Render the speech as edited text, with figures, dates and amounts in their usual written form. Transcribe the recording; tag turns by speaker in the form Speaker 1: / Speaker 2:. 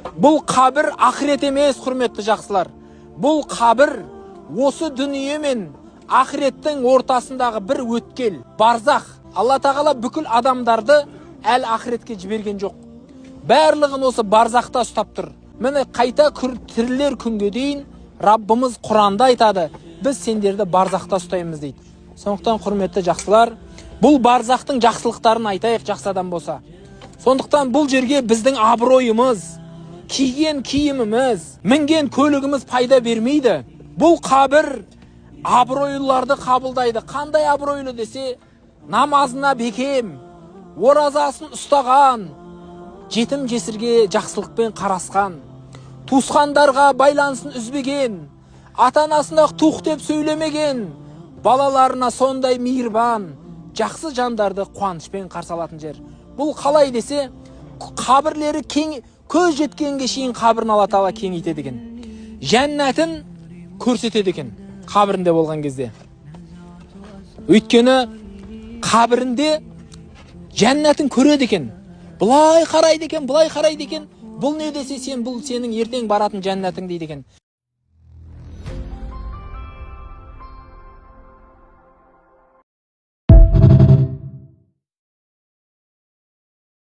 Speaker 1: Бұл қабір ақырет емес, құрметті жақсылар. Бұл қабір осы дүние мен ақыреттің ортасындағы бір өткел, барзақ. Алла тағала бүкіл адамдарды әл ақыретке жіберген жоқ. Барлығын осы барзақта ұстап тұр. Міне қайта тірілер күнге дейін Раббымыз Құранда айтады, біз сендерді барзақта ұстаймыз дейді. Сондықтан құрметті жақсылар, бұл барзақтың жақсылықтарын айтайық, жақсы адам болса. Сондықтан бұл жерге біздің абыройымыз, киген киіміміз, мінген көлігіміз пайда бермейді. Бұл қабір абыройлыларды қабылдайды. Қандай абыройлы десе, намазына бекем, оразасын ұстаған, жетім жесірге жақсылықпен қарасқан, туысқандарға байланысын үзбеген, ата-анасына тух деп сөйлемеген, балаларына сондай мейірбан, жақсы жандарды қуанышпен қарсы алатын жер. Бұл қалай десе, қабірлері кең, көз жеткенге шейін қабірін Алла Тағала кеңейтеді екен. Жәннатын көрсетеді екен қабірінде болған кезде. Өйткені қабірінде жәннатын көреді екен. Бұлай қарайды екен, бұлай қарайды екен. Бұл не десе сен, бұл сенің ертең баратын жәннатың дейді екен.